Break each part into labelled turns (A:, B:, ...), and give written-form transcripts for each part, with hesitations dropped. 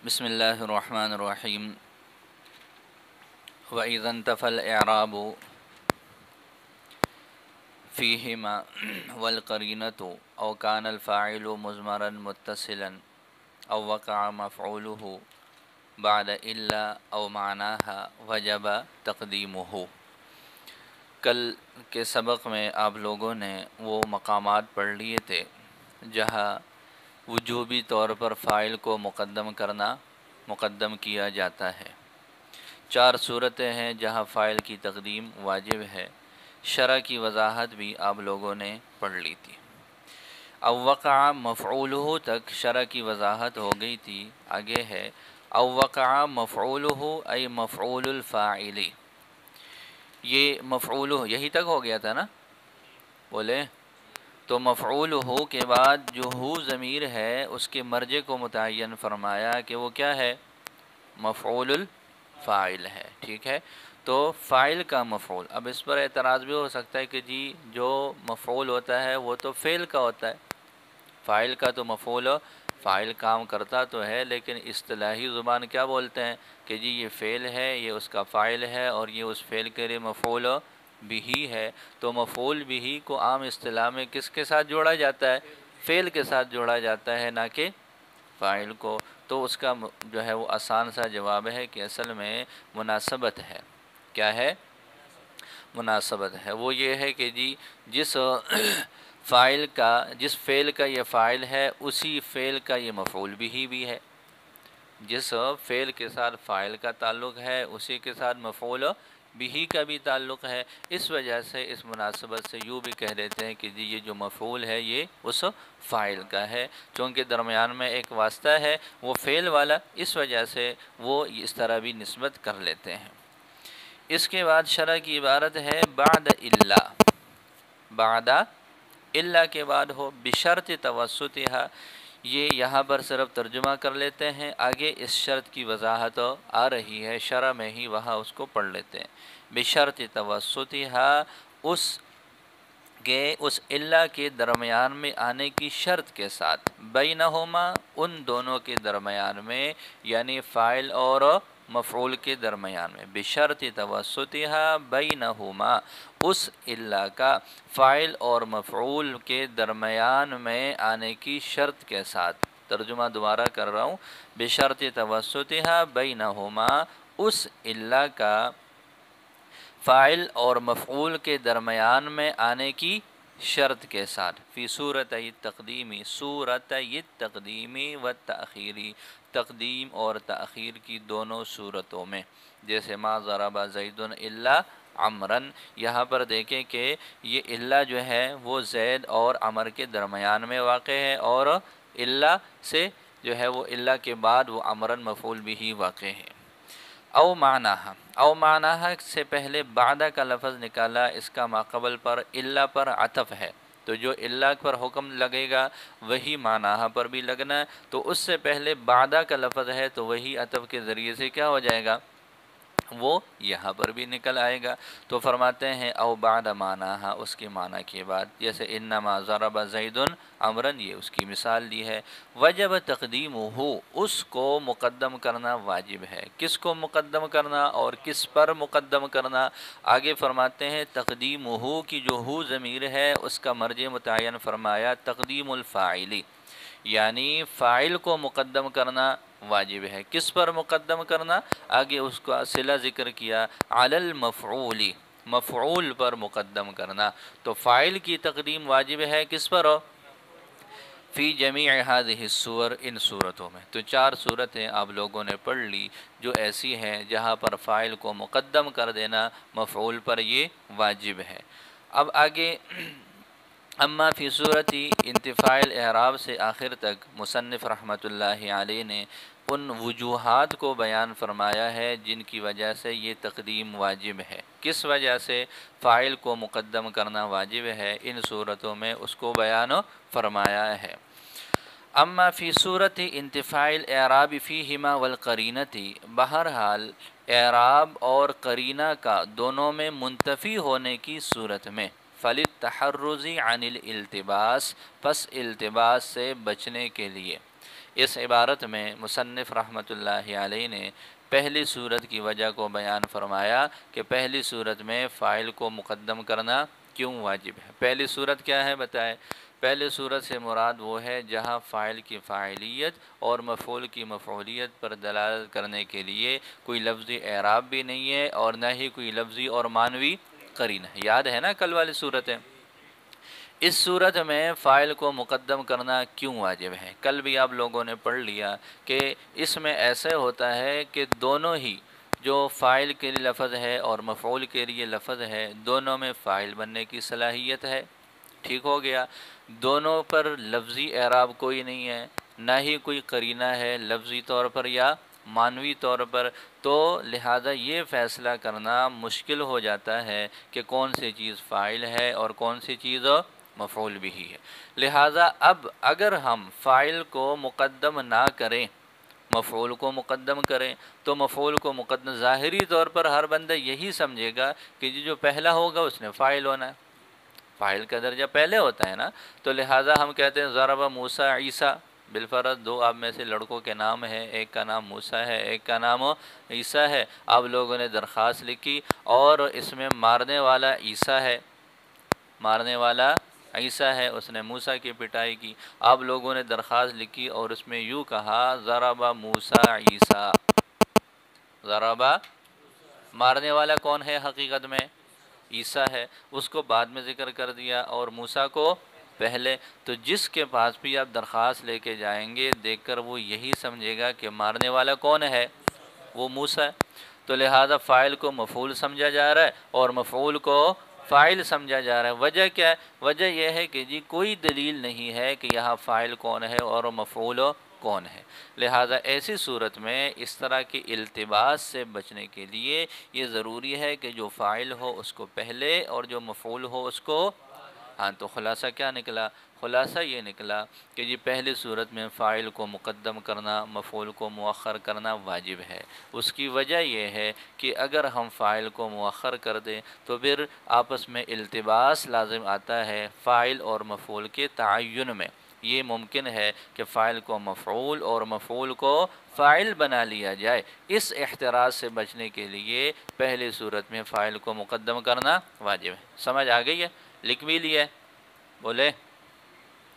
A: بسم اللہ الرحمن الرحیم وَإِذَا انْتَفَى الْإِعْرَابُ فِيهِمَا وَالْقَرِينَةُ أَوْ كَانَ الْفَاعِلُ مُضْمَرًا مُتَّصِلًا أَوْ وَقَعَ مَفْعُولُهُ بعد إلا أو معناها وجب تقدیمہ۔ کل کے سبق میں آپ لوگوں نے وہ مقامات پڑھ لیے تھے جہاں وجوبی طور پر فاعل کو مقدم کیا جاتا ہے۔ 4 صورتیں ہیں جہاں فاعل کی تقدیم واجب ہے۔ شرع کی وضاحت بھی آپ لوگوں نے پڑھ لی تھی۔ او وقع مفعولہ تک شرع کی وضاحت ہو گئی تھی۔ آگے ہے او وقع مفعولہ ای مفعول الفاعل۔ یہ مفعولہ یہی تک ہو گیا تھا نا، بولے تو مفعولہ کے بعد جو ہو ضمیر ہے اس کے مرجع کو متعین فرمایا کہ وہ کیا ہے، مفعول الفاعل ہے۔ ٹھیک ہے، تو فاعل کا مفعول، اب اس پر اعتراض بھی ہو سکتا ہے کہ جی جو مفعول ہوتا ہے وہ تو فعل کا ہوتا ہے، فاعل کا تو مفعول فاعل کام کرتا تو ہے، لیکن اصطلاحی زبان کیا بولتے ہیں کہ جی یہ فعل ہے، یہ اس کا فاعل ہے اور یہ اس فعل کے لیے مفعول بھی ہے۔ تو مفعول بھی کو عام اصطلاح میں کس کے ساتھ جوڑا جاتا ہے، فعل کے ساتھ جوڑا جاتا ہے، نہ کہ فاعل کو۔ تو اس کا جو ہے وہ آسان سا جواب ہے کہ اصل میں مناسبت ہے۔ کیا ہے؟ مناسبت ہے۔ وہ یہ ہے کہ جی جس فعل کا یہ فاعل ہے اسی فعل کا یہ مفعول بھی ہے۔ جس فعل کے ساتھ فاعل کا تعلق ہے اسی کے ساتھ مفعول بھی کا بھی تعلق ہے۔ اس وجہ سے اس مناسبت سے یوں بھی کہہ دیتے ہیں کہ جی یہ جو مفعول ہے یہ اس فاعل کا ہے، چونکہ درمیان میں ایک واسطہ ہے وہ فعل والا، اس وجہ سے وہ اس طرح بھی نسبت کر لیتے ہیں۔ اس کے بعد شرع کی عبارت ہے بعد الا۔ بعد الا کے بعد ہو بشرط توسطھا، یہ یہاں پر صرف ترجمہ کر لیتے ہیں، آگے اس شرط کی وضاحت آ رہی ہے، شرع میں ہی وہاں اس کو پڑھ لیتے ہیں۔ بشرط توسطھا، اس الا کے درمیان میں آنے کی شرط کے ساتھ، بینہما، ان دونوں کے درمیان میں، یعنی فاعل اور مفعول کے درمیان میں، بشرط توسطھا بینہما، اس الا کا فاعل اور مفعول کے درمیان میں آنے کی شرط کے ساتھ۔ ترجمہ دوبارہ کر رہا ہوں، بشرط توسطھا بینہما، اس الا کا فاعل اور مفعول کے درمیان میں آنے کی شرط کے ساتھ، فی صورتِ تقدیمی، صورتِ تقدیمی و تأخیری، تقدیم اور تأخیر کی دونوں صورتوں میں، جیسے ما ضرب زید الا عمرا، یہاں پر دیکھیں کہ یہ الا جو ہے وہ زید اور عمر کے درمیان میں واقع ہے، اور الا سے جو ہے وہ الا کے بعد وہ عمرن مفعول بھی واقع ہے۔ او معناہا، او معناہا سے پہلے بعد کا لفظ نکالا، اس کا ماقبل پر الا پر عطف ہے، تو جو الا پر حکم لگے گا وہی معناہا پر بھی لگنا ہے، تو اس سے پہلے بعد کا لفظ ہے تو وہی عطف کے ذریعے سے کیا ہو جائے گا، وہ یہاں پر بھی نکل آئے گا۔ تو فرماتے ہیں او بعد معناہا، اس کے معنی کے بعد، جیسے انما ضرب زید عمرا، یہ اس کی مثال دی ہے۔ وجب تقدیمہ، اس کو مقدم کرنا واجب ہے۔ کس کو مقدم کرنا اور کس پر مقدم کرنا؟ آگے فرماتے ہیں تقدیمہ کی جو ہو ضمیر ہے اس کا مرجع متعین فرمایا تقدیم الفاعلی، یعنی فاعل کو مقدم کرنا واجب ہے۔ کس پر مقدم کرنا؟ آگے اس کا صلہ ذکر کیا، علی المفعول، مفعول پر مقدم کرنا۔ تو فاعل کی تقدیم واجب ہے کس پر ہو؟ فی جمیع هذه الصور، ان صورتوں میں۔ تو 4 صورتیں آپ لوگوں نے پڑھ لی جو ایسی ہیں جہاں پر فاعل کو مقدم کر دینا مفعول پر یہ واجب ہے۔ اب آگے اما فی صورت انتفاع الاعراب سے آخر تک مصنف رحمۃ اللہ علیہ نے ان وجوہات کو بیان فرمایا ہے جن کی وجہ سے یہ تقدیم واجب ہے۔ کس وجہ سے فاعل کو مقدم کرنا واجب ہے، ان صورتوں میں اس کو بیان فرمایا ہے۔ اما فی صورت انتفاع الاعراب فیہما والقرینتی، بہرحال اعراب اور قرینہ کا دونوں میں منتفی ہونے کی صورت میں، فللتحرز عن الالتباس، پس التباس سے بچنے کے لیے، اس عبارت میں مصنف رحمۃ اللہ علیہ نے پہلی صورت کی وجہ کو بیان فرمایا کہ پہلی صورت میں فاعل کو مقدم کرنا کیوں واجب ہے۔ پہلی صورت کیا ہے بتائے؟ پہلی صورت سے مراد وہ ہے جہاں فاعل کی فاعلیت اور مفعول کی مفعولیت پر دلالت کرنے کے لیے کوئی لفظی اعراب بھی نہیں ہے اور نہ ہی کوئی لفظی اور معنوی قرینہ ہے۔ یاد ہے نا کل والی صورتیں؟ اس صورت میں فاعل کو مقدم کرنا کیوں واجب ہے؟ کل بھی آپ لوگوں نے پڑھ لیا کہ اس میں ایسے ہوتا ہے کہ دونوں ہی جو فاعل کے لیے لفظ ہے اور مفعول کے لیے لفظ ہے دونوں میں فاعل بننے کی صلاحیت ہے، ٹھیک ہو گیا؟ دونوں پر لفظی اعراب کوئی نہیں ہے، نہ ہی کوئی قرینہ ہے لفظی طور پر یا معنوی طور پر، تو لہذا یہ فیصلہ کرنا مشکل ہو جاتا ہے کہ کون سی چیز فاعل ہے اور کون سی چیز مفعول بھی ہے۔ لہذا اب اگر ہم فاعل کو مقدم نہ کریں، مفعول کو مقدم کریں، تو مفعول کو مقدم ظاہری طور پر ہر بندہ یہی سمجھے گا کہ جو پہلا ہوگا اس نے فاعل ہونا ہے، فاعل کا درجہ پہلے ہوتا ہے نا، تو لہٰذا ہم کہتے ہیں ضرب موسیٰ عیسیٰ، بالفرض دو آپ میں سے لڑکوں کے نام ہیں، ایک کا نام موسیٰ ہے ایک کا نام عیسیٰ ہے، آپ لوگوں نے درخواست لکھی اور اس میں مارنے والا عیسیٰ ہے، مارنے والا عیسیٰ ہے، اس نے موسیٰ کی پٹائی کی، آپ لوگوں نے درخواست لکھی اور اس میں یوں کہا ضرب موسیٰ عیسیٰ، ضرب، مارنے والا کون ہے حقیقت میں؟ عیسیٰ ہے، اس کو بعد میں ذکر کر دیا اور موسیٰ کو پہلے، تو جس کے پاس بھی آپ درخواست لے کے جائیں گے دیکھ کر وہ یہی سمجھے گا کہ مارنے والا کون ہے؟ وہ موسیٰ ہے، تو لہذا فاعل کو مفعول سمجھا جا رہا ہے اور مفعول کو فاعل سمجھا جا رہا ہے۔ وجہ کیا ہے؟ وجہ یہ ہے کہ جی کوئی دلیل نہیں ہے کہ یہاں فاعل کون ہے اور مفعول کون ہے، لہذا ایسی صورت میں اس طرح کے التباس سے بچنے کے لیے یہ ضروری ہے کہ جو فاعل ہو اس کو پہلے اور جو مفعول ہو اس کو، ہاں، تو خلاصہ کیا نکلا؟ خلاصہ یہ نکلا کہ جی پہلی صورت میں فاعل کو مقدم کرنا، مفعول کو مؤخر کرنا واجب ہے۔ اس کی وجہ یہ ہے کہ اگر ہم فاعل کو مؤخر کر دیں تو پھر آپس میں التباس لازم آتا ہے فاعل اور مفعول کے تعین میں۔ یہ ممکن ہے کہ فاعل کو مفعول اور مفعول کو فاعل بنا لیا جائے، اس احتراز سے بچنے کے لیے پہلی صورت میں فاعل کو مقدم کرنا واجب ہے۔ سمجھ آ گئی ہے؟ لکھ بھی لیا ہے؟ بولے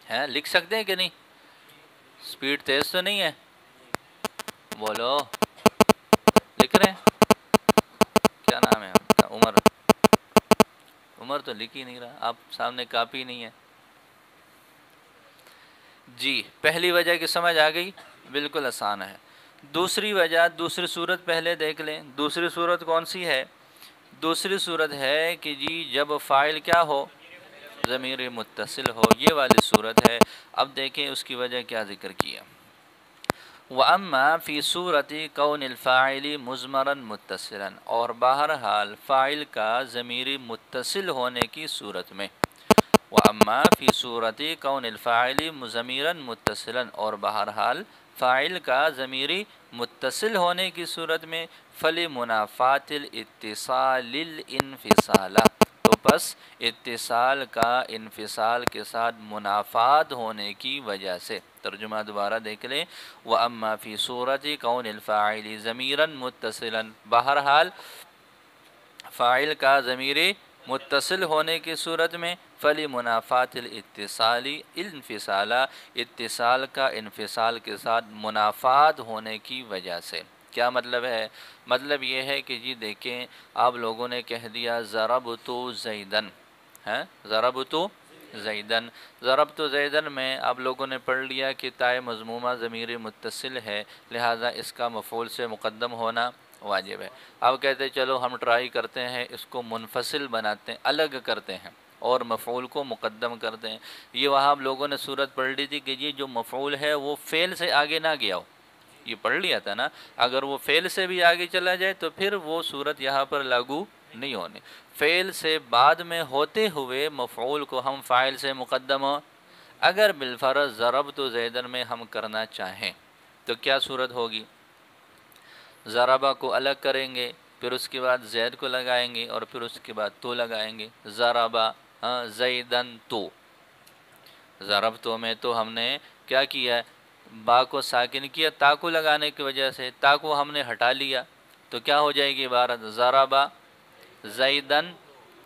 A: ہیں، لکھ سکتے ہیں کہ نہیں؟ سپیڈ تیز تو نہیں ہے؟ بولو، لکھ رہے ہیں؟ کیا نام ہے آپ کا؟ عمر؟ عمر تو لکھ ہی نہیں رہا، آپ سامنے کاپی نہیں ہے۔ جی پہلی وجہ کی سمجھ آ گئی؟ بالکل آسان ہے۔ دوسری وجہ، دوسری صورت پہلے دیکھ لیں۔ دوسری صورت کون سی ہے؟ دوسری صورت ہے کہ جی جب فاعل کیا ہو؟ ضمیر متصل ہو، یہ والی صورت ہے۔ اب دیکھیں اس کی وجہ کیا ذکر کیا۔ وَأَمَّا فِي صُورَةِ كَوْنِ الْفَاعِلِ مُضْمَرًا مُتَّصِلًا، اور بہرحال فاعل کا ضمیر متصل ہونے کی صورت میں، وَأَمَّا فِي صُورَةِ كَوْنِ الْفَاعِلِ ضَمِيرًا مُتَّصِلًا، اور بہرحال فاعل کا ضمیر متصل ہونے کی صورت میں، فَلِمُنَافَاةِ الْاِتِّصَالِ الْانْفِصَالَ، تو پس اتصال کا انفصال کے ساتھ منافات ہونے کی وجہ سے۔ ترجمہ دوبارہ دیکھ لیں، وَأَمَّا فِي صُورَةِ كَوْنِ الْفَاعِلِ ضَمِيرًا مُتَّصِلًا، بہرحال فاعل کا ضمیر متصل ہونے کی صورت میں، فَلِمُنَافَاةِ الْاِتِّصَالِ الْانْفِصَالَ، اتصال کا انفصال کے ساتھ منافات ہونے کی وجہ سے۔ کیا مطلب ہے؟ مطلب یہ ہے کہ جی دیکھیں آپ لوگوں نے کہہ دیا ضربت زیدن، ہیں، ضربت زیدن، ضربت زیدن میں آپ لوگوں نے پڑھ لیا کہ تائے مضمومہ ضمیر متصل ہے، لہذا اس کا مفعول سے مقدم ہونا واجب ہے۔ اب کہتے چلو ہم ٹرائی کرتے ہیں اس کو منفصل بناتے ہیں، الگ کرتے ہیں اور مفعول کو مقدم کرتے ہیں۔ یہ وہاں آپ لوگوں نے صورت پڑھ لی تھی کہ یہ جو مفعول ہے وہ فعل سے آگے نہ گیا ہو، یہ پڑھ لیا تھا نا، اگر وہ فعل سے بھی آگے چلا جائے تو پھر وہ صورت یہاں پر لاگو نہیں ہونی۔ فعل سے بعد میں ہوتے ہوئے مفعول کو ہم فاعل سے مقدم ہو، اگر بالفرض ضربت زیدن میں ہم کرنا چاہیں تو کیا صورت ہوگی؟ ضربہ کو الگ کریں گے، پھر اس کے بعد زید کو لگائیں گے اور پھر اس کے بعد تو لگائیں گے، ضربہ زیدن تو، ضربتو میں تو ہم نے کیا کیا ہے؟ با کو ساکن کیا تا کو لگانے کی وجہ سے، تا کو ہم نے ہٹا لیا تو کیا ہو جائے گی عبارت؟ ضربا زیدن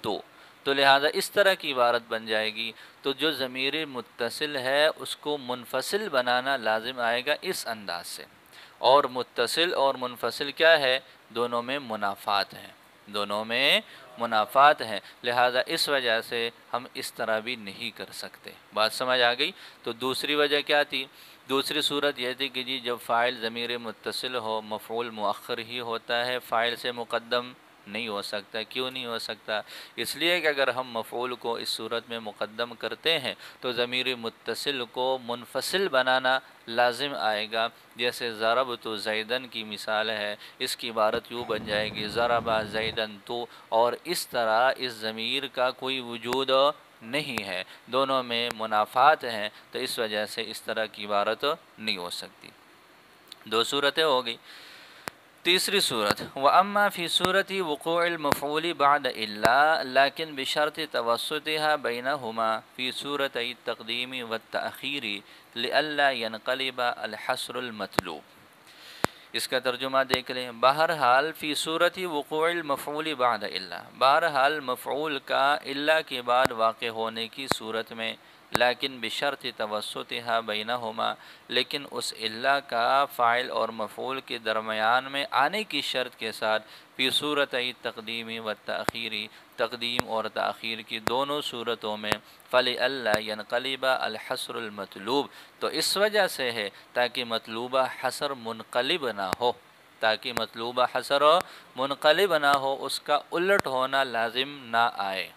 A: تو لہذا اس طرح کی عبارت بن جائے گی۔ تو جو ضمیر متصل ہے اس کو منفصل بنانا لازم آئے گا اس انداز سے، اور متصل اور منفصل کیا ہے؟ دونوں میں منافات ہیں، دونوں میں منافات ہیں، لہذا اس وجہ سے ہم اس طرح بھی نہیں کر سکتے۔ بات سمجھ آ گئی؟ تو دوسری وجہ کیا تھی؟ دوسری صورت یہ تھی کہ جی جب فاعل ضمیر متصل ہو مفعول مؤخر ہی ہوتا ہے، فاعل سے مقدم نہیں ہو سکتا۔ کیوں نہیں ہو سکتا؟ اس لیے کہ اگر ہم مفعول کو اس صورت میں مقدم کرتے ہیں تو ضمیر متصل کو منفصل بنانا لازم آئے گا، جیسے ضربت زیدن کی مثال ہے، اس کی عبارت یوں بن جائے گی ضرب زیدن تو، اور اس طرح اس ضمیر کا کوئی وجود نہیں ہے، دونوں میں منافات ہیں، تو اس وجہ سے اس طرح کی عبارت نہیں ہو سکتی۔ دو صورتیں ہو گئی۔ تیسری صورت وَأَمَّا فِي صُورَةِ وُقُوعِ الْمَفْعُولِ بَعْدَ إِلَّا لَكِنْ بِشَرْطِ تَوَسُّطِهَا بَيْنَهُمَا فِي صُورَتَيِ التَّقْدِيمِ وَالتَّأْخِيرِ لِئَلَّا يَنْقَلِبَ الْحَصْرُ الْمَطْلُوبِ۔ اس کا ترجمہ دیکھ لیں۔ بہرحال فی صورت وقوع المفعول بعد الا، بہرحال مفعول کا الا کے بعد واقع ہونے کی صورت میں، لیکن بشرط توسطها بینہما، لیکن اس الا کا فاعل اور مفعول کے درمیان میں آنے کی شرط کے ساتھ، فی صورت تقدیم و تاخیر، تقدیم اور تاخیر کی دونوں صورتوں میں، فَلِأَلَّا يَنْقَلِبَ الْحَصْرُ الْمَطْلُوبِ، تو اس وجہ سے ہے تاکہ مطلوبہ حصر منقلب نہ ہو، تاکہ مطلوبہ حصر منقلب نہ ہو، اس کا الٹ ہونا لازم نہ آئے۔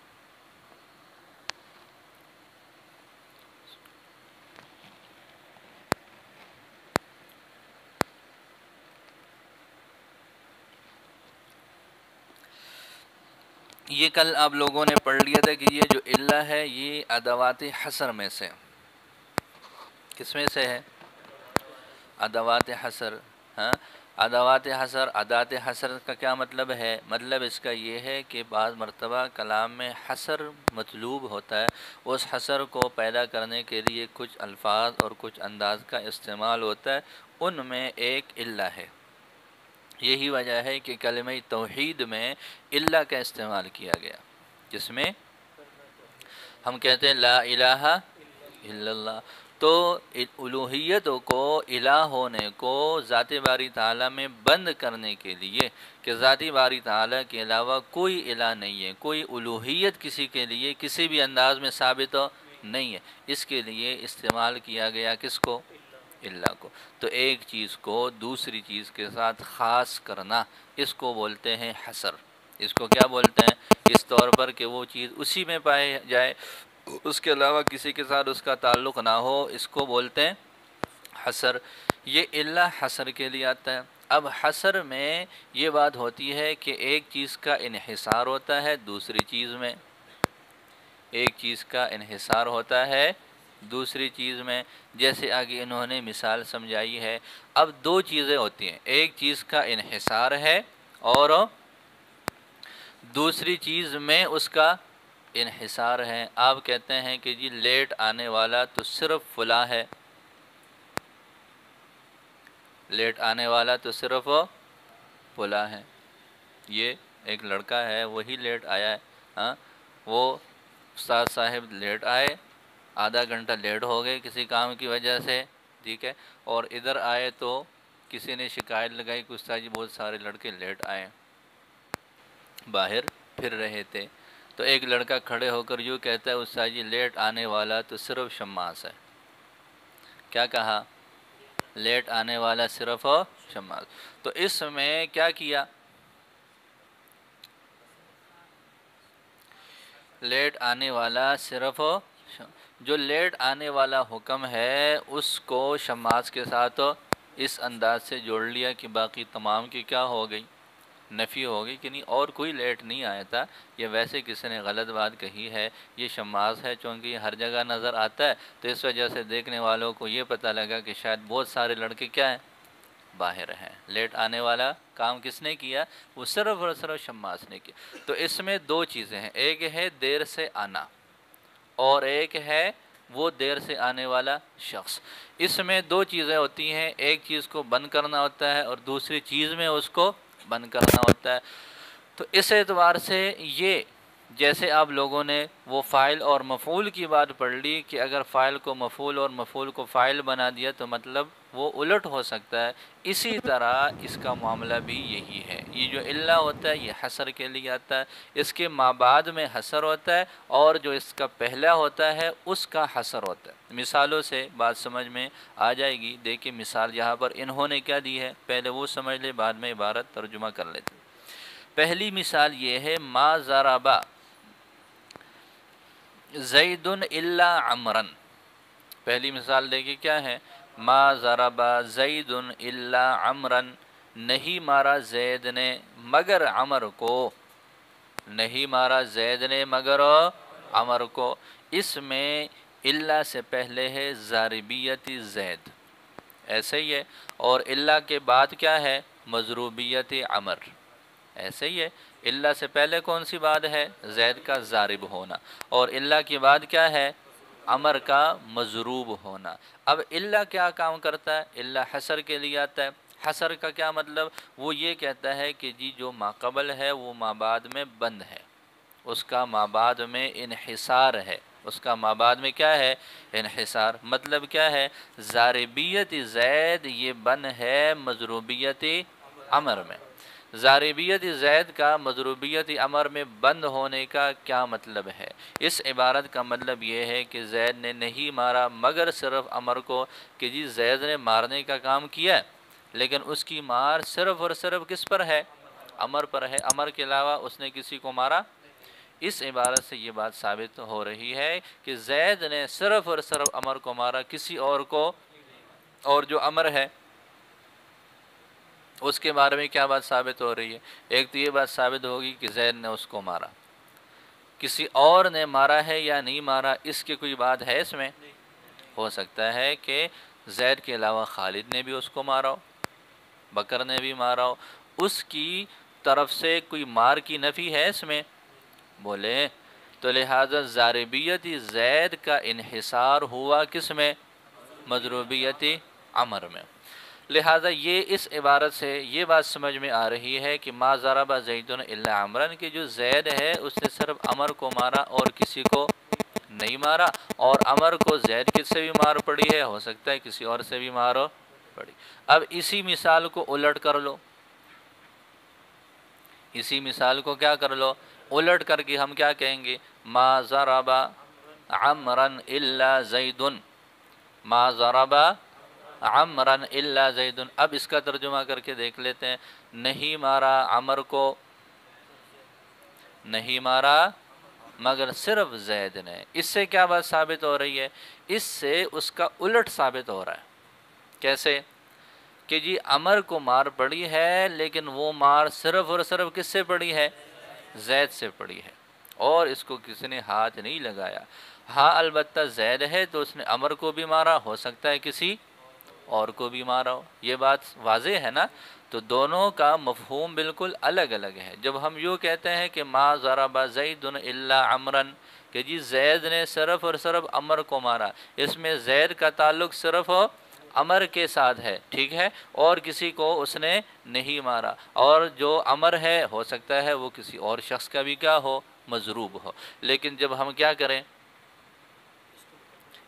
A: یہ کل آپ لوگوں نے پڑھ لیا تھا کہ یہ جو الا ہے یہ ادوات حصر میں سے، کس میں سے ہے؟ ادوات حصر۔ ہاں، ادوات حصر، ادات حصر کا کیا مطلب ہے؟ مطلب اس کا یہ ہے کہ بعض مرتبہ کلام میں حصر مطلوب ہوتا ہے، اس حصر کو پیدا کرنے کے لیے کچھ الفاظ اور کچھ انداز کا استعمال ہوتا ہے، ان میں ایک الا ہے۔ یہی وجہ ہے کہ کلمہ توحید میں الا کا استعمال کیا گیا، جس میں ہم کہتے ہیں لا الہ الا اللہ، تو الوہیت کو، الہ ہونے کو ذات باری تعالیٰ میں بند کرنے کے لیے کہ ذات باری تعالیٰ کے علاوہ کوئی الہ نہیں ہے، کوئی الوہیت کسی کے لیے کسی بھی انداز میں ثابت نہیں ہے، اس کے لیے استعمال کیا گیا کس کو؟ اللہ کو۔ تو ایک چیز کو دوسری چیز کے ساتھ خاص کرنا، اس کو بولتے ہیں حصر۔ اس کو کیا بولتے ہیں؟ اس طور پر کہ وہ چیز اسی میں پائے جائے، اس کے علاوہ کسی کے ساتھ اس کا تعلق نہ ہو، اس کو بولتے ہیں حصر۔ یہ اللہ حصر کے لیے آتا ہے۔ اب حصر میں یہ بات ہوتی ہے کہ ایک چیز کا انحصار ہوتا ہے دوسری چیز میں، ایک چیز کا انحصار ہوتا ہے دوسری چیز میں، جیسے آگے انہوں نے مثال سمجھائی ہے۔ اب دو چیزیں ہوتی ہیں، ایک چیز کا انحصار ہے اور دوسری چیز میں اس کا انحصار ہے۔ آپ کہتے ہیں کہ جی لیٹ آنے والا تو صرف فلاں ہے، لیٹ آنے والا تو صرف فلاں ہے، یہ ایک لڑکا ہے وہی لیٹ آیا ہے، ہاں وہ استاد صاحب لیٹ آئے، آدھا گھنٹہ لیٹ ہو گئے کسی کام کی وجہ سے، ٹھیک ہے، اور ادھر آئے تو کسی نے شکایت لگائی کہ استاد جی بہت سارے لڑکے لیٹ آئے، باہر پھر رہے تھے، تو ایک لڑکا کھڑے ہو کر یوں کہتا ہے استاد جی لیٹ آنے والا تو صرف شماس ہے۔ کیا کہا؟ لیٹ آنے والا صرف شماس۔ تو اس میں کیا کیا؟ لیٹ آنے والا صرف جو لیٹ آنے والا حکم ہے اس کو شماس کے ساتھ اس انداز سے جوڑ لیا کہ باقی تمام کی کیا ہو گئی؟ نفی ہو گئی کہ نہیں، اور کوئی لیٹ نہیں آیا تھا، یہ ویسے کسی نے غلط بات کہی ہے، یہ شماس ہے، چونکہ یہ ہر جگہ نظر آتا ہے تو اس وجہ سے دیکھنے والوں کو یہ پتہ لگا کہ شاید بہت سارے لڑکے کیا ہیں؟ باہر ہیں۔ لیٹ آنے والا کام کس نے کیا؟ وہ صرف اور صرف شماس نے کیا۔ تو اس میں دو چیزیں ہیں، ایک ہے دیر سے آنا اور ایک ہے وہ دیر سے آنے والا شخص۔ اس میں دو چیزیں ہوتی ہیں، ایک چیز کو بند کرنا ہوتا ہے اور دوسری چیز میں اس کو بند کرنا ہوتا ہے۔ تو اس اعتبار سے یہ جیسے آپ لوگوں نے وہ فاعل اور مفعول کی بات پڑھ لی کہ اگر فاعل کو مفعول اور مفعول کو فاعل بنا دیا تو مطلب وہ الٹ ہو سکتا ہے، اسی طرح اس کا معاملہ بھی یہی ہے۔ یہ جو الا ہوتا ہے یہ حصر کے لیے آتا ہے، اس کے ما بعد میں حصر ہوتا ہے اور جو اس کا پہلا ہوتا ہے اس کا حصر ہوتا ہے۔ مثالوں سے بات سمجھ میں آ جائے گی۔ دیکھیں مثال یہاں پر انہوں نے کیا دی ہے، پہلے وہ سمجھ لے بعد میں عبارت ترجمہ کر لیتے۔ پہلی مثال یہ ہے ما ضربا زید الا عمرا۔ پہلی مثال دیکھیں کیا ہے، ما ضربا زید الا عمرا، نہیں مارا زید نے مگر عمر کو، نہیں مارا زید نے مگر عمر کو۔ اس میں الا سے پہلے ہے ضاربیت زید، ایسے ہی ہے، اور الا کے بعد کیا ہے، مضروبیت عمر، ایسے ہی ہے۔ الا سے پہلے کون سی بات ہے، زید کا ضارب ہونا، اور الا کے بعد کیا ہے، عمر کا مضروب ہونا۔ اب الا کیا کام کرتا ہے، الا حصر کے لیے آتا ہے۔ حصر کا کیا مطلب، وہ یہ کہتا ہے کہ جی جو ما قبل ہے وہ ما بعد میں بند ہے، اس کا ما بعد میں انحصار ہے، اس کا ما بعد میں کیا ہے، انحصار۔ مطلب کیا ہے، ضاربیت زید یہ بند ہے مضروبیت عمر میں۔ ضاربیت زید کا مضروبیت عمر میں بند ہونے کا کیا مطلب ہے، اس عبارت کا مطلب یہ ہے کہ زید نے نہیں مارا مگر صرف عمر کو، کہ جی زید نے مارنے کا کام کیا ہے لیکن اس کی مار صرف اور صرف کس پر ہے، عمر پر ہے، عمر کے علاوہ اس نے کسی کو مارا۔ اس عبارت سے یہ بات ثابت ہو رہی ہے کہ زید نے صرف اور صرف عمر کو مارا، کسی اور کو، اور جو عمر ہے اس کے بارے میں کیا بات ثابت ہو رہی ہے، ایک تو یہ بات ثابت ہوگی کہ زید نے اس کو مارا، کسی اور نے مارا ہے یا نہیں مارا اس کی کوئی بات ہے اس میں، ہو سکتا ہے کہ زید کے علاوہ خالد نے بھی اس کو مارا ہو، بکر نے بھی مارا ہو، اس کی طرف سے کوئی مار کی نفی ہے اس میں، بولے تو لہذا ضاربیت زید کا انحصار ہوا کس میں، مضروبیت عمر میں۔ لہذا یہ اس عبارت سے یہ بات سمجھ میں آ رہی ہے کہ ما ضرب زید الا عمرا، کہ جو زید ہے اس نے صرف عمر کو مارا اور کسی کو نہیں مارا، اور عمر کو زید کس سے بھی مار پڑی ہے، ہو سکتا ہے کسی اور سے بھی مار پڑی۔ اب اسی مثال کو الٹ کر لو، اسی مثال کو کیا کر لو، الٹ کر کے ہم کیا کہیں گے، ما ضرب عمرا الا زید، ما ضرب عمرا الا زید۔ اب اس کا ترجمہ کر کے دیکھ لیتے ہیں، نہیں مارا عمر کو، نہیں مارا مگر صرف زید نے۔ اس سے کیا بات ثابت ہو رہی ہے، اس سے اس کا الٹ ثابت ہو رہا ہے۔ کیسے کہ جی عمر کو مار پڑی ہے لیکن وہ مار صرف اور صرف کس سے پڑی ہے، زید سے پڑی ہے، اور اس کو کسی نے ہاتھ نہیں لگایا۔ ہاں البتہ زید ہے تو اس نے عمر کو بھی مارا، ہو سکتا ہے کسی اور کو بھی مارا ہو، یہ بات واضح ہے نا۔ تو دونوں کا مفہوم بالکل الگ الگ ہے۔ جب ہم یوں کہتے ہیں کہ ما ضرب زید الا عمرا، کہ جی زید نے صرف اور صرف عمر کو مارا، اس میں زید کا تعلق صرف عمر کے ساتھ ہے، ٹھیک ہے، اور کسی کو اس نے نہیں مارا، اور جو عمر ہے ہو سکتا ہے وہ کسی اور شخص کا بھی کیا ہو، مضروب ہو۔ لیکن جب ہم کیا کریں،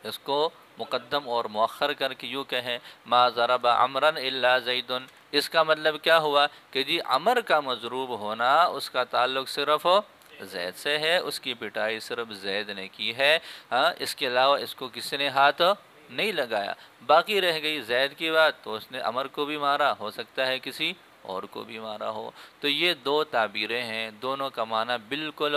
A: اس کو مقدم اور مؤخر کر کے یوں کہیں ما ضرب عمرا الا زید، اس کا مطلب کیا ہوا کہ جی عمر کا مضروب ہونا اس کا تعلق صرف زید سے ہے، اس کی پٹائی صرف زید نے کی ہے، ہاں اس کے علاوہ اس کو کسی نے ہاتھ نہیں لگایا۔ باقی رہ گئی زید کی بات، تو اس نے عمر کو بھی مارا، ہو سکتا ہے کسی اور کو بھی مارا ہو۔ تو یہ دو تعبیریں ہیں، دونوں کا معنی بالکل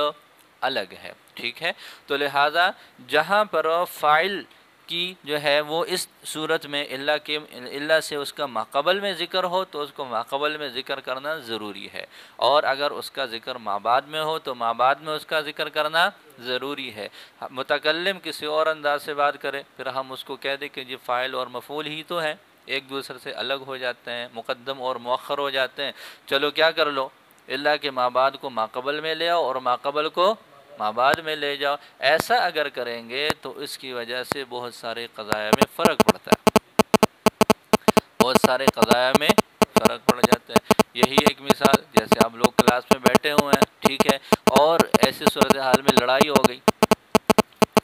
A: الگ ہے، ٹھیک ہے۔ تو لہٰذا جہاں پر فاعل کی جو ہے وہ اس صورت میں الا سے اس کا ماقبل میں ذکر ہو تو اس کو ماقبل میں ذکر کرنا ضروری ہے، اور اگر اس کا ذکر مابعد میں ہو تو مابعد میں اس کا ذکر کرنا ضروری ہے۔ متکلم کسی اور انداز سے بات کرے پھر ہم اس کو کہہ دیں کہ یہ فاعل اور مفعول ہی تو ہیں، ایک دوسرے سے الگ ہو جاتے ہیں، مقدم اور مؤخر ہو جاتے ہیں، چلو کیا کر لو، الا کے مابعد کو ماقبل میں لے آؤ اور ماقبل کو مابعد میں لے جاؤ۔ ایسا اگر کریں گے تو اس کی وجہ سے بہت سارے قضایا میں فرق پڑتا ہے، بہت سارے قضایا میں فرق پڑ جاتا ہے۔ یہی ایک مثال، جیسے آپ لوگ کلاس میں بیٹھے ہوئے ہیں، ٹھیک ہے، اور ایسی صورتحال میں لڑائی ہو گئی،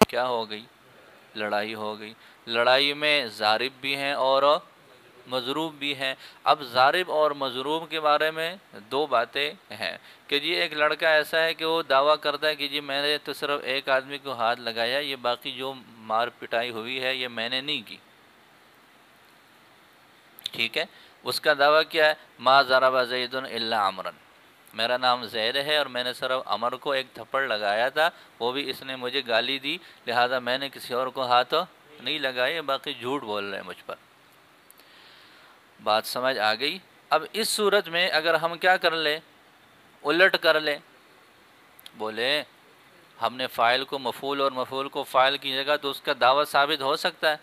A: کیا ہو گئی؟ لڑائی ہو گئی۔ لڑائی میں ضارب بھی ہیں اور مضروب بھی ہیں۔ اب ضارب اور مضروب کے بارے میں دو باتیں ہیں کہ جی ایک لڑکا ایسا ہے کہ وہ دعویٰ کرتا ہے کہ جی میں نے تو صرف ایک آدمی کو ہاتھ لگایا، یہ باقی جو مار پٹائی ہوئی ہے یہ میں نے نہیں کی، ٹھیک ہے، اس کا دعویٰ کیا ہے؟ ما ضرب زید الا عمرا، میرا نام زید ہے اور میں نے صرف عمر کو ایک تھپڑ لگایا تھا، وہ بھی اس نے مجھے گالی دی، لہذا میں نے کسی اور کو ہاتھ نہیں لگائے، باقی جھوٹ بول رہے ہیں مجھ پر۔ بات سمجھ آ گئی؟ اب اس صورت میں اگر ہم کیا کر لیں؟ الٹ کر لیں، بولے ہم نے فاعل کو مفعول اور مفعول کو فاعل کی جگہ، تو اس کا دعویٰ ثابت ہو سکتا ہے؟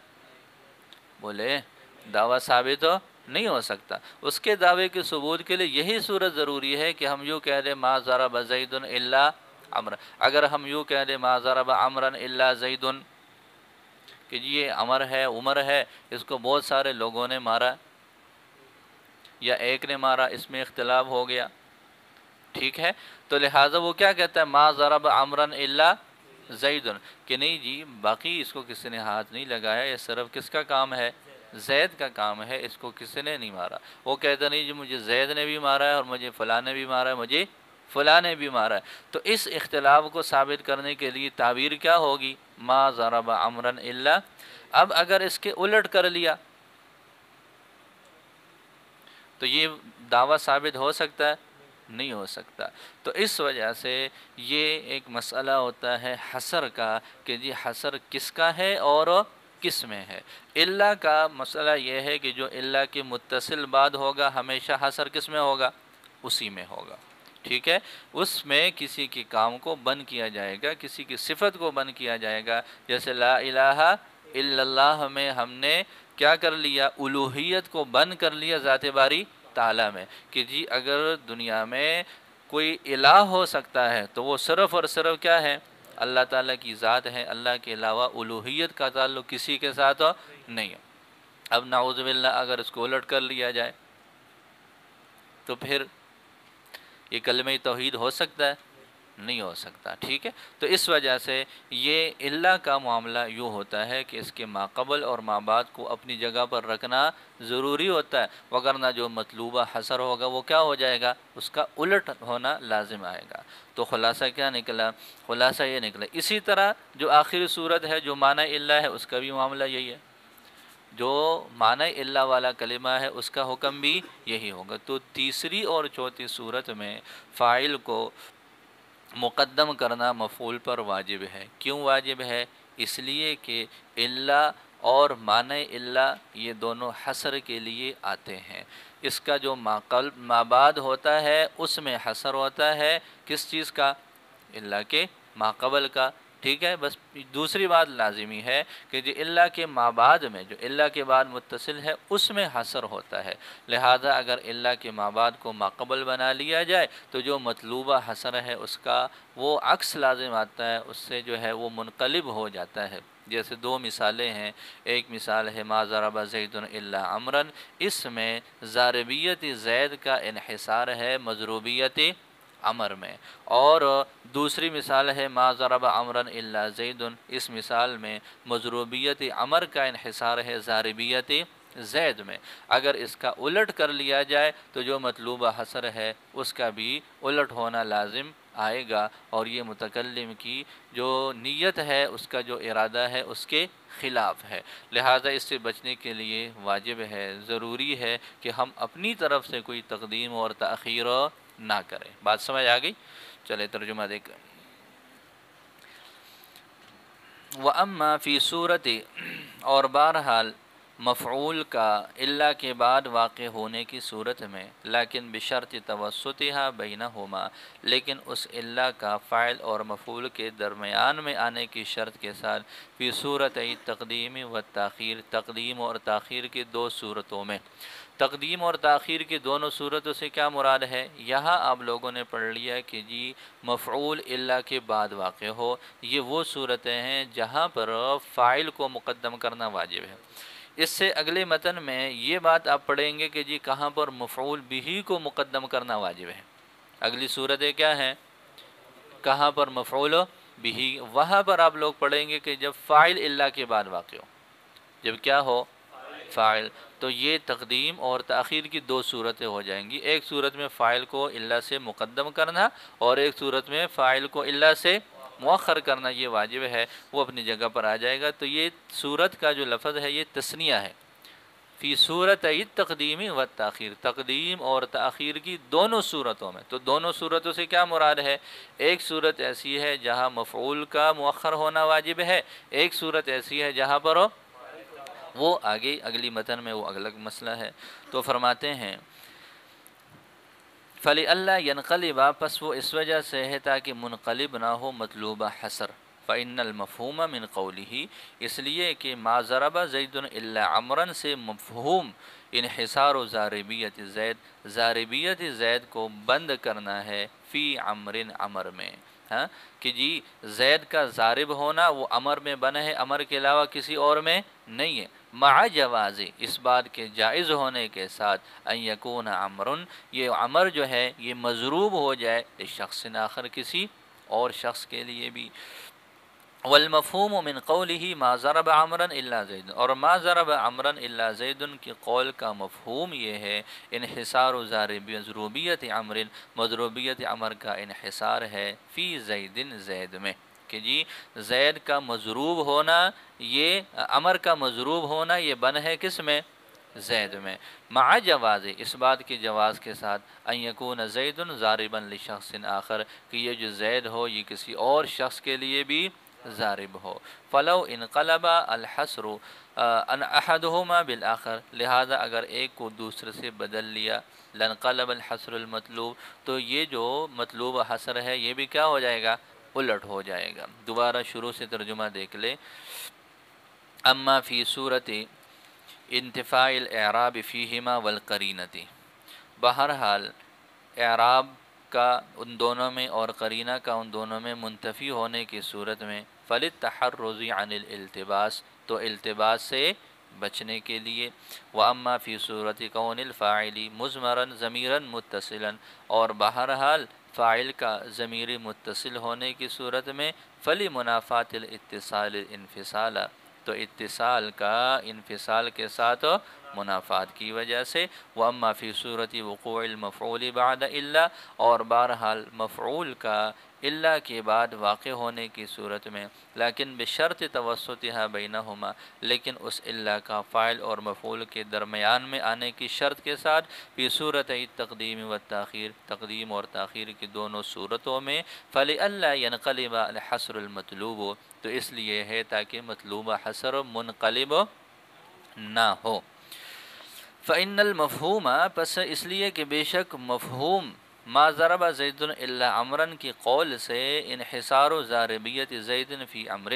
A: بولے دعویٰ ثابت نہیں ہو سکتا۔ اس کے دعوے کے ثبوت کے لیے یہی صورت ضروری ہے کہ ہم یوں کہہ دیں ما ضرب زید الا عمرا۔ اگر ہم یوں کہہ دیں ما ضرب عمرا الا زید، کہ جی یہ عمر ہے، عمر ہے، اس کو بہت سارے لوگوں نے مارا یا ایک نے مارا، اس میں اختلاف ہو گیا، ٹھیک ہے، تو لہٰذا وہ کیا کہتا ہے؟ ما ضرب عمرا الا زید، کہ نہیں جی باقی اس کو کسی نے ہاتھ نہیں لگایا، یہ صرف کس کا کام ہے؟ زید کا کام ہے، اس کو کسی نے نہیں مارا۔ وہ کہتا نہیں جی مجھے زید نے بھی مارا ہے اور مجھے فلاں نے بھی مارا ہے، مجھے فلاں نے بھی مارا ہے۔ تو اس اختلاف کو ثابت کرنے کے لیے تعبیر کیا ہوگی؟ ما ضرب عمرا الا۔ اب اگر اس کے الٹ کر لیا تو یہ دعویٰ ثابت ہو سکتا ہے؟ نہیں ہو سکتا۔ تو اس وجہ سے یہ ایک مسئلہ ہوتا ہے حصر کا، کہ جی حصر کس کا ہے اور کس میں ہے۔ الا کا مسئلہ یہ ہے کہ جو الا کے متصل بعد ہوگا ہمیشہ حصر کس میں ہوگا؟ اسی میں ہوگا، ٹھیک ہے، اس میں کسی کے کام کو بند کیا جائے گا، کسی کی صفت کو بند کیا جائے گا۔ جیسے لا الہ الا اللہ میں ہم نے کیا کر لیا؟ الوہیت کو بند کر لیا ذات باری تعالیٰ میں، کہ جی اگر دنیا میں کوئی الہ ہو سکتا ہے تو وہ صرف اور صرف کیا ہے؟ اللہ تعالیٰ کی ذات ہے، اللہ کے علاوہ الوہیت کا تعلق کسی کے ساتھ نہیں ہے۔ اب نعوذ باللہ اگر اس کو الٹ کر لیا جائے تو پھر یہ کلمہ توحید ہو سکتا ہے؟ نہیں ہو سکتا، ٹھیک ہے۔ تو اس وجہ سے یہ اللہ کا معاملہ یوں ہوتا ہے کہ اس کے ماقبل اور مابعد کو اپنی جگہ پر رکھنا ضروری ہوتا ہے، وگرنہ جو مطلوبہ حصر ہوگا وہ کیا ہو جائے گا؟ اس کا الٹ ہونا لازم آئے گا۔ تو خلاصہ کیا نکلا؟ خلاصہ یہ نکلا۔ اسی طرح جو آخری صورت ہے جو معنی اللہ ہے، اس کا بھی معاملہ یہی ہے، جو معنی اللہ والا کلمہ ہے اس کا حکم بھی یہی ہوگا۔ تو تیسری اور چوتھی صورت میں فاعل کو مقدم کرنا مفعول پر واجب ہے۔ کیوں واجب ہے؟ اس لیے کہ اللہ اور معنی اللہ یہ دونوں حصر کے لیے آتے ہیں۔ اس کا جو مابعد ہوتا ہے اس میں حصر ہوتا ہے کس چیز کا؟ اللہ کے ماقبل کا، ٹھیک ہے۔ بس دوسری بات لازمی ہے کہ جو اللہ کے مابعد میں، جو اللہ کے بعد متصل ہے اس میں حصر ہوتا ہے، لہذا اگر اللہ کے مابعد کو ماقبل بنا لیا جائے تو جو مطلوبہ حصر ہے اس کا وہ عکس لازم آتا ہے، اس سے جو ہے وہ منقلب ہو جاتا ہے۔ جیسے دو مثالیں ہیں، ایک مثال ہے ما ضرب زید الا عمرا، اس میں ضاربیت زید کا انحصار ہے مضروبیت عمر میں، اور دوسری مثال ہے ما ضرب عمرا الا زید، اس مثال میں مضروبیت عمر کا انحصار ہے ضاربیت زید میں۔ اگر اس کا الٹ کر لیا جائے تو جو مطلوبہ حصر ہے اس کا بھی الٹ ہونا لازم آئے گا، اور یہ متکلم کی جو نیت ہے، اس کا جو ارادہ ہے اس کے خلاف ہے، لہذا اس سے بچنے کے لیے واجب ہے، ضروری ہے کہ ہم اپنی طرف سے کوئی تقدیم اور تاخیر نہ کریں۔ بات سمجھ آ گئی؟ چلے ترجمہ دیکھ۔ وَأَمَّا فِي صورت، اور بہرحال مفعول کا الا کے بعد واقع ہونے کی صورت میں، لیکن بشرط توسطها بینہما، لیکن اس الا کا فاعل اور مفعول کے درمیان میں آنے کی شرط کے ساتھ، فی صورت تقدیم و تاخیر، تقدیم اور تاخیر کی دو صورتوں میں۔ تقدیم اور تاخیر کی دونوں صورتوں سے کیا مراد ہے؟ یہاں آپ لوگوں نے پڑھ لیا کہ جی مفعول الا کے بعد واقع ہو، یہ وہ صورتیں ہیں جہاں پر فاعل کو مقدم کرنا واجب ہے۔ اس سے اگلے متن میں یہ بات آپ پڑھیں گے کہ جی کہاں پر مفعول بہ کو مقدم کرنا واجب ہے۔ اگلی صورتیں کیا ہیں؟ کہاں پر مفعول بہ، وہاں پر آپ لوگ پڑھیں گے کہ جب فاعل الا کے بعد واقع ہو، جب کیا ہو؟ فاعل۔ تو یہ تقدیم اور تاخیر کی دو صورتیں ہو جائیں گی، ایک صورت میں فاعل کو الا سے مقدم کرنا اور ایک صورت میں فاعل کو الا سے مؤخر کرنا، یہ واجب ہے، وہ اپنی جگہ پر آ جائے گا۔ تو یہ صورت کا جو لفظ ہے یہ تثنیہ ہے، فی صورت تقدیم و تاخیر، تقدیم اور تاخیر کی دونوں صورتوں میں۔ تو دونوں صورتوں سے کیا مراد ہے؟ ایک صورت ایسی ہے جہاں مفعول کا مؤخر ہونا واجب ہے، ایک صورت ایسی ہے جہاں پر وہ آگے اگلی متن میں وہ الگ مسئلہ ہے۔ تو فرماتے ہیں فَلِأَلَّا يَنْقَلِبَ، پس وہ اس وجہ سے ہے تاکہ منقلب نہ ہو مطلوبہ حصر، فَإِنَّ الْمَفْهُومَ مِنْ قَوْلِهِ، اس لیے کہ ما ضرب زید الا عمرا سے مفہوم انحصار و ضاربیت زید، ضاربیت زید کو بند کرنا ہے فی عمر، عمر میں، ہاں کہ جی زید کا ضارب ہونا وہ امر میں بنا ہے، امر کے علاوہ کسی اور میں نہیں ہے، مع جواز، اس بات کے جائز ہونے کے ساتھ، ان یکون عمرن، یہ عمر جو ہے یہ مضروب ہو جائے شخص آخر، کسی اور شخص کے لیے بھی۔ والمفہوم من قوله ما ضرب عمرا الا زید، اور ما ضرب عمرا الا زید کی قول کا مفہوم یہ ہے انحصار و ضروبیت عمر، مضروبیت عمر کا انحصار ہے فی زید، زید میں، کہ جی زید کا مضروب ہونا، یہ عمر کا مضروب ہونا یہ بن ہے کس میں؟ زید میں، مع جواز، اس بات کے جواز کے ساتھ، ان یکون زید ضاربا لشخص آخر، کہ یہ جو زید ہو یہ کسی اور شخص کے لیے بھی ضارب ہو۔ فلو انقلب الحصر ان احدهما بالآخر، لہذا اگر ایک کو دوسرے سے بدل لیا، لانقلب الحصر المطلوب، تو یہ جو مطلوب حصر ہے یہ بھی کیا ہو جائے گا؟ الٹ ہو جائے گا۔ دوبارہ شروع سے ترجمہ دیکھ لیں۔ اما فی صورت انتفاع الاعراب فیہما والقرینۃ، بہرحال اعراب کا ان دونوں میں اور قرینہ کا ان دونوں میں منتفی ہونے کی صورت میں، فللتحرز عن الالتباس، تو التباس سے بچنے کے لیے، واما فی صورت کون الفاعل مضمرا ضمیرا متصلا، اور بہرحال فاعل کا ضمیر متصل ہونے کی صورت میں، فلمنافات الاتصال انفصال، تو اتصال کا انفصال کے ساتھ منافات کی وجہ سے، واما فی صورت وقوع المفعول بعد الا، اور بہرحال مفعول کا الا کے بعد واقع ہونے کی صورت میں، لیکن بشرط توسطها بینہما، لیکن اس الا کا فاعل اور مفعول کے درمیان میں آنے کی شرط کے ساتھ، فی صورت تقدیم و تاخیر، تقدیم اور تاخیر کی دونوں صورتوں میں، فلئلا ينقلب الحصر المطلوب، تو اس لیے ہے تاکہ مطلوبہ حصر منقلب نہ ہو۔ فإن المفہوم، پس اس لیے کہ بے شک مفہوم ما ضرب زید الا عمرا کی قول سے انحصار و ضاربیت زید فی عمر،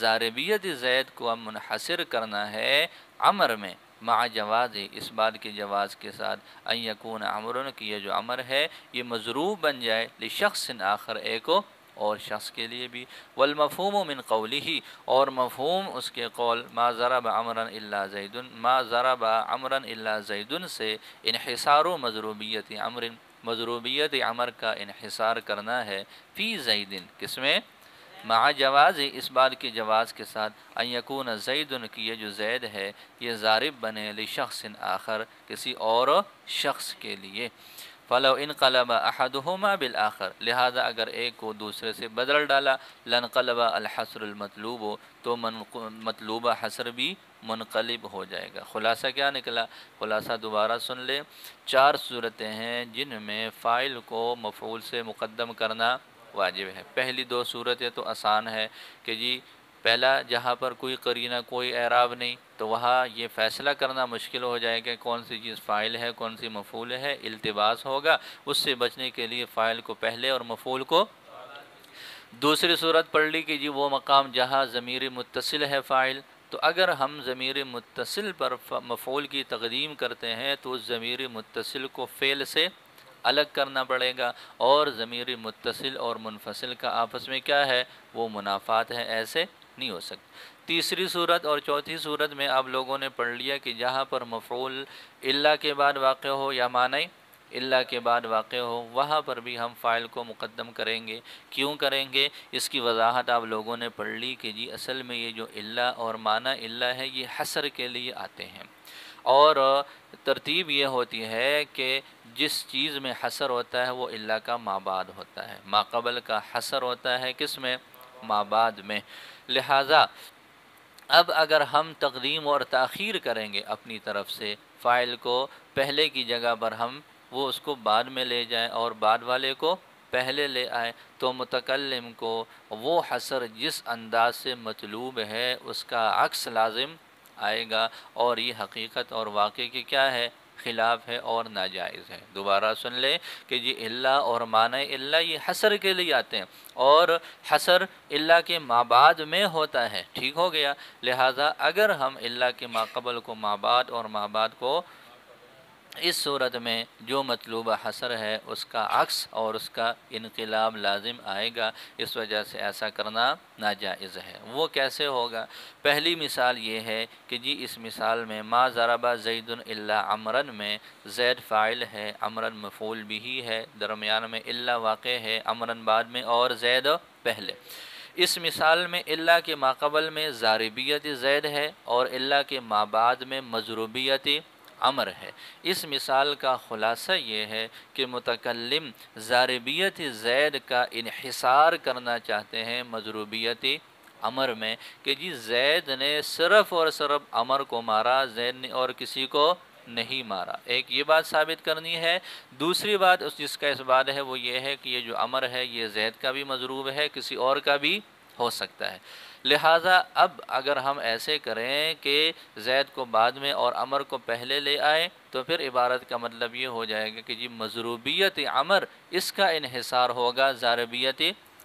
A: ضاربیت زید کو منحصر کرنا ہے عمر میں، مع جواز، اس بات کے جواز کے ساتھ، ان یکون عمر، کہ یہ جو عمر ہے یہ مضروب بن جائے لشخص آخر، ایک اور شخص کے لیے بھی، والمفہوم من قوله، اور مفہوم اس کے قول ما ضرب عمرا الا زید، ما ضرب عمرا الا زید سے انحصار و مضروبیت عمر، مضروبیت عمر کا انحصار کرنا ہے فی زید، کس میں؟ مع جواز، اس بات کے جواز کے ساتھ، ان یکون زید، کہ یہ جو زید ہے یہ ضارب بنے لشخص آخر، کسی اور شخص کے لیے، فلو انقلب احدهما بالآخر، لہذا اگر ایک کو دوسرے سے بدل ڈالا، لانقلب الحصر المطلوب، تو مطلوبہ حصر بھی منقلب ہو جائے گا۔ خلاصہ کیا نکلا؟ خلاصہ دوبارہ سن لیں، چار صورتیں ہیں جن میں فاعل کو مفعول سے مقدم کرنا واجب ہے۔ پہلی دو صورتیں تو آسان ہے کہ جی پہلا جہاں پر کوئی قرینہ کوئی اعراب نہیں تو وہاں یہ فیصلہ کرنا مشکل ہو جائے کہ کون سی چیز فاعل ہے کون سی مفعول ہے، التباس ہوگا۔ اس سے بچنے کے لیے فاعل کو پہلے اور مفعول کو دوسری صورت پڑھ لی کہ جی وہ مقام جہاں ضمیر متصل ہے فاعل، تو اگر ہم ضمیر متصل پر مفعول کی تقدیم کرتے ہیں تو اس ضمیر متصل کو فعل سے الگ کرنا پڑے گا، اور ضمیر متصل اور منفصل کا آپس میں کیا ہے، وہ منافات ہے، ایسے نہیں ہو سکتا۔ تیسری صورت اور چوتھی صورت میں آپ لوگوں نے پڑھ لیا کہ جہاں پر مفعول الا کے بعد واقع ہو یا معنی الا کے بعد واقع ہو، وہاں پر بھی ہم فاعل کو مقدم کریں گے۔ کیوں کریں گے؟ اس کی وضاحت آپ لوگوں نے پڑھ لی کہ جی اصل میں یہ جو الا اور معنی الا ہے یہ حصر کے لیے آتے ہیں، اور ترتیب یہ ہوتی ہے کہ جس چیز میں حصر ہوتا ہے وہ الا کا ما بعد ہوتا ہے، ما قبل کا حصر ہوتا ہے کس میں؟ ما بعد میں۔ لہٰذا اب اگر ہم تقدیم اور تاخیر کریں گے اپنی طرف سے، فاعل کو پہلے کی جگہ پر ہم وہ اس کو بعد میں لے جائیں اور بعد والے کو پہلے لے آئیں، تو متکلم کو وہ حصر جس انداز سے مطلوب ہے اس کا عکس لازم آئے گا، اور یہ حقیقت اور واقع کی کیا ہے؟ خلاف ہے اور ناجائز ہے۔ دوبارہ سن لیں کہ جی الا اور معنی الا یہ حصر کے لیے آتے ہیں، اور حصر الا کے ما بعد میں ہوتا ہے، ٹھیک ہو گیا۔ لہٰذا اگر ہم الا کے ما قبل کو ما بعد اور ما بعد کو اس صورت میں جو مطلوبہ حصر ہے اس کا عکس اور اس کا انقلاب لازم آئے گا، اس وجہ سے ایسا کرنا ناجائز ہے۔ وہ کیسے ہوگا؟ پہلی مثال یہ ہے کہ جی اس مثال میں ما ضرب زید الا عمرا میں زید فاعل ہے، عمرا مفعول بھی ہے، درمیان میں الا واقع ہے، عمرا بعد میں اور زید پہلے۔ اس مثال میں الا کے ما قبل میں ضاربیت زید ہے اور الا کے ما بعد میں مضروبیت عمر ہے۔ اس مثال کا خلاصہ یہ ہے کہ متکلم ضاربیت زید کا انحصار کرنا چاہتے ہیں مضروبیت عمر میں، کہ جی زید نے صرف اور صرف عمر کو مارا، زید نے اور کسی کو نہیں مارا۔ ایک یہ بات ثابت کرنی ہے۔ دوسری بات جس کا اس بات ہے وہ یہ ہے کہ یہ جو عمر ہے یہ زید کا بھی مضروب ہے، کسی اور کا بھی ہو سکتا ہے۔ لہٰذا اب اگر ہم ایسے کریں کہ زید کو بعد میں اور عمر کو پہلے لے آئیں تو پھر عبارت کا مطلب یہ ہو جائے گا کہ جی مضروبیت عمر اس کا انحصار ہوگا ضاربیت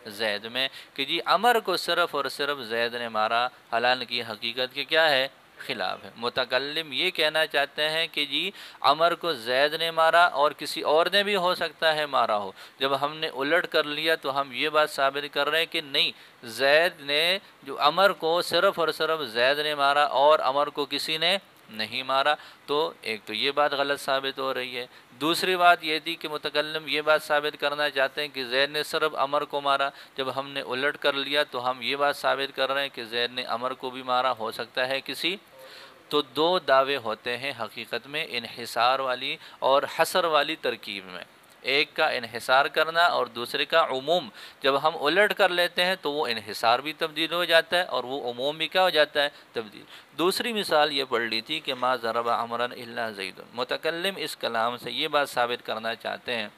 A: زید میں، کہ جی عمر کو صرف اور صرف زید نے مارا، حالانکہ حقیقت کے کیا ہے؟ خلاف ہے۔ متکلم یہ کہنا چاہتے ہیں کہ جی عمر کو زید نے مارا اور کسی اور نے بھی ہو سکتا ہے مارا ہو۔ جب ہم نے الٹ کر لیا تو ہم یہ بات ثابت کر رہے ہیں کہ نہیں، زید نے جو عمر کو صرف اور صرف زید نے مارا اور عمر کو کسی نے نہیں مارا، تو ایک تو یہ بات غلط ثابت ہو رہی ہے۔ دوسری بات یہ تھی کہ متکلم یہ بات ثابت کرنا چاہتے ہیں کہ زید نے صرف عمر کو مارا، جب ہم نے الٹ کر لیا تو ہم یہ بات ثابت کر رہے ہیں کہ زید نے عمر کو بھی مارا، ہو سکتا ہے کسی۔ تو دو دعوے ہوتے ہیں حقیقت میں انحصار والی اور حصر والی ترکیب میں، ایک کا انحصار کرنا اور دوسرے کا عموم۔ جب ہم الٹ کر لیتے ہیں تو وہ انحصار بھی تبدیل ہو جاتا ہے اور وہ عموم بھی کیا ہو جاتا ہے؟ تبدیل۔ دوسری مثال یہ پڑھ لی تھی کہ ما ضرب عمرا الا زید، متکلم اس کلام سے یہ بات ثابت کرنا چاہتے ہیں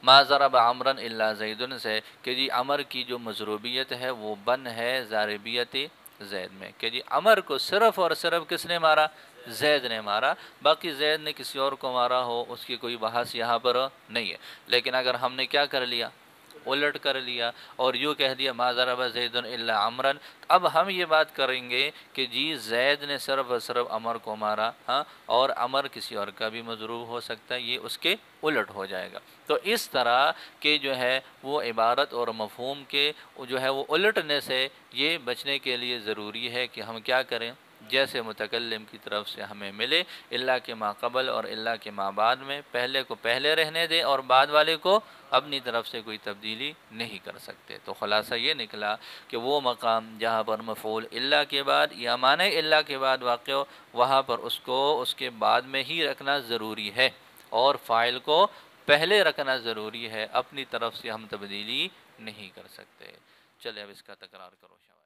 A: ما ضرب عمرا الا زید سے کہ جی عمر کی جو مضروبیت ہے وہ بن ہے ضاربیت زید میں، کہ جی عمر کو صرف اور صرف کس نے مارا؟ زید نے مارا، باقی زید نے کسی اور کو مارا ہو اس کی کوئی بحث یہاں پر نہیں ہے۔ لیکن اگر ہم نے کیا کر لیا؟ الٹ کر لیا اور یوں کہہ دیا ما ضرب زید الا عمرا، اب ہم یہ بات کریں گے کہ جی زید نے صرف اور صرف عمر کو مارا، ہاں، اور عمر کسی اور کا بھی مضروب ہو سکتا ہے، یہ اس کے الٹ ہو جائے گا۔ تو اس طرح کہ جو ہے وہ عبارت اور مفہوم کے جو ہے وہ الٹنے سے یہ بچنے کے لیے ضروری ہے کہ ہم کیا کریں؟ جیسے متکلم کی طرف سے ہمیں ملے الا کے ما قبل اور الا کے ما بعد میں پہلے کو پہلے رہنے دیں اور بعد والے کو اپنی طرف سے کوئی تبدیلی نہیں کر سکتے۔ تو خلاصہ یہ نکلا کہ وہ مقام جہاں پر مفعول الا کے بعد یا معنی الا کے بعد واقع ہو، وہاں پر اس کو اس کے بعد میں ہی رکھنا ضروری ہے اور فاعل کو پہلے رکھنا ضروری ہے، اپنی طرف سے ہم تبدیلی نہیں کر سکتے۔ چلے اب اس کا تکرار کرو شاہ۔